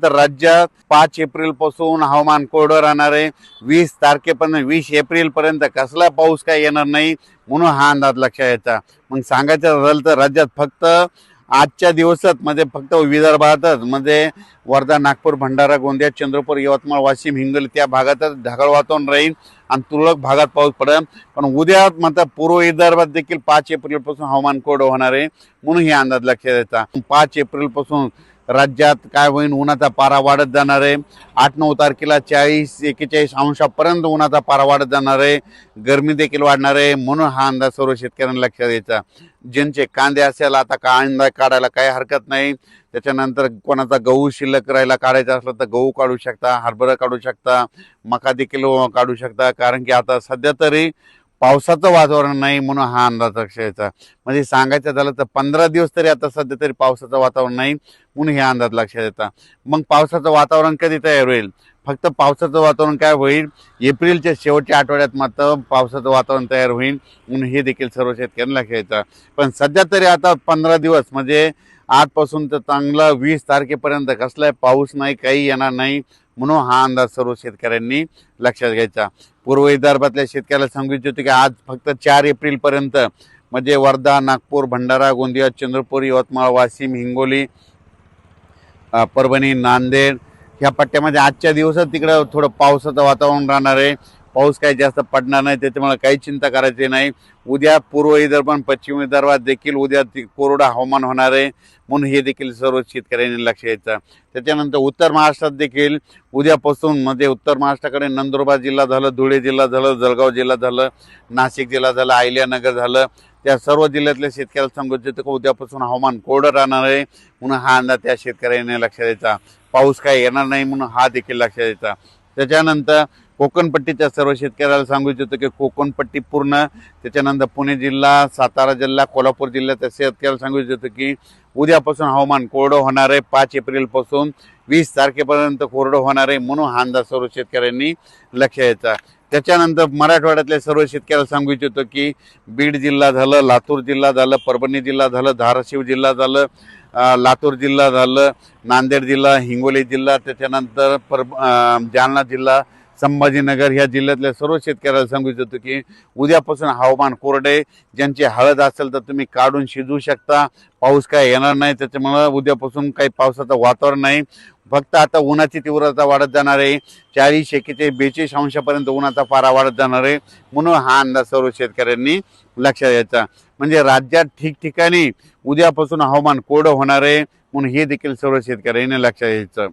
तर राज्यात 5 एप्रिल पासून हवामान कोरडं राहणार आहे। 20 तारखेपर्यंत 20 एप्रिल पर्यंत कसला पाऊस काय येणार नाही म्हणून हा अंदाज लक्षात यायचा। मग सांगायचं झालं तर राज्यात फक्त आजच्या दिवसात म्हणजे फक्त विदर्भातच म्हणजे वर्धा, नागपूर, भंडारा, गोंदिया, चंद्रपूर, यवतमाळ, वाशिम, हिंगोली त्या भागातच ढगाळ वातावरण राहील आणि तुरळक भागात पाऊस पडेल। पण उद्या मात्र पूर्व विदर्भात देखील 5 एप्रिल पासून हवामान कोरडं होणार आहे म्हणून हे अंदाज लक्षात यायचा। 5 एप्रिल पासून राज्यात काय होईल, उन्हाचा पारा वाढत जाणार आहे। 8-9 तारखेला 40-41 अंशापर्यंत उन्हाचा पारा वाढत जाणार आहे। गरमी देखील वाढणार आहे म्हणून हा अंदाज सर्व शेतकऱ्यांना लक्षात द्यायचा। ज्यांचे कांदे असेल आता कांदा काढायला काही हरकत नाही। त्याच्यानंतर कोणाचा गहू शिल्लक राहिला काढायचा असला तर गहू काढू शकता, हरभरा काढू शकता, मका देखील काढू शकता। कारण की आता सध्या तरी पावसाचं वातावरण नाही म्हणून हा अंदाज लक्षात यायचा। म्हणजे सांगायचं झालं तर 15 दिवस तरी आता सध्या तरी पावसाचं वातावरण नाही म्हणून हे अंदाज लक्षात येतात। मग पावसाचं वातावरण कधी तयार होईल? फक्त पावसाचं वातावरण काय होईल, एप्रिलच्या शेवटच्या आठवड्यात मात्र पावसाचं वातावरण तयार होईल म्हणून हे देखील सर्व शेतकऱ्यांना लक्षात यायचं। पण सध्या तरी आता 15 दिवस म्हणजे आजपासून तर चांगला 20 तारखेपर्यंत कसलाही पाऊस नाही, काही येणार नाही म्हणून हा अंदाज सर्व शेतकऱ्यांनी लक्षात घ्यायचा। पूर्व विदर्भातल्या शेतकऱ्याला सांगू इच्छितो की आज फक्त 4 एप्रिल पर्यंत म्हणजे वर्धा, नागपूर, भंडारा, गोंदिया, चंद्रपूर, यवतमाळ, वाशिम, हिंगोली, परभणी, नांदेड ह्या पट्ट्यामध्ये आजच्या दिवसात तिकडं थोडं पावसाचं वातावरण राहणार आहे। पाऊस काही जास्त पडणार नाही, त्याच्यामुळे काही चिंता करायची नाही। उद्या पूर्व विदर्भ आणि पश्चिम विदर्भात देखील उद्या कोरडं हवामान होणार आहे म्हणून हे देखील सर्व शेतकऱ्यांनी लक्ष द्यायचं। त्याच्यानंतर उत्तर महाराष्ट्रात देखील उद्यापासून म्हणजे उत्तर महाराष्ट्राकडे नंदुरबार जिल्हा झालं, धुळे जिल्हा झालं, जळगाव जिल्हा झालं, नाशिक जिल्हा झालं, अहिल्यानगर झालं, त्या सर्व जिल्ह्यातल्या शेतकऱ्याला सांगू इच्छितो की उद्यापासून हवामान कोरडं राहणार आहे म्हणून हा अंदाज त्या शेतकऱ्यांनी लक्षात द्यायचा। पाऊस काय येणार नाही म्हणून हा देखील लक्षात द्यायचा। त्याच्यानंतर कोकणपट्टीच्या सर्व शेतकऱ्याला सांगू इच्छितो की कोकणपट्टी पूर्ण, त्याच्यानंतर पुणे जिल्हा, सातारा जिल्हा, कोल्हापूर जिल्ह्याच्या शेतकऱ्याला सांगू इच्छितो की उद्यापासून हवामान कोरडं होणार आहे। 5 एप्रिल पासून 20 तारखेपर्यंत कोरडं होणार आहे म्हणून हा अंदाज सर्व शेतकऱ्यांनी लक्ष द्यायचा। त्याच्यानंतर मराठवाड्यातल्या सर्व शेतकऱ्याला सांगू इच्छितो की बीड जिल्हा झालं, लातूर जिल्हा झालं, परभणी जिल्हा झालं, धाराशिव जिल्हा झालं, लातूर जिल्हा झालं, नांदेड जिल्हा, हिंगोली जिल्हा, त्याच्यानंतर जालना जिल्हा, संभाजीनगर ह्या जिल्ह्यातल्या सर्व शेतकऱ्याला सांगू इच्छितो की उद्यापासून हवामान कोरडे, ज्यांची हळद असेल तर तुम्ही काढून शिजवू शकता। पाऊस काय येणार नाही, त्याच्यामुळे उद्यापासून काही पावसाचं वातावरण नाही। फक्त आता उन्हाची तीव्रता वाढत जाणार आहे। 40, 41, 42 अंशापर्यंत उन्हाचा पारा वाढत जाणार आहे म्हणून हा अंदाज सर्व शेतकऱ्यांनी लक्षात घ्यायचा। म्हणजे राज्यात ठिकठिकाणी उद्यापासून हवामान कोरडं होणार आहे म्हणून हे देखील सर्व शेतकऱ्यांनी लक्षात घ्यायचं।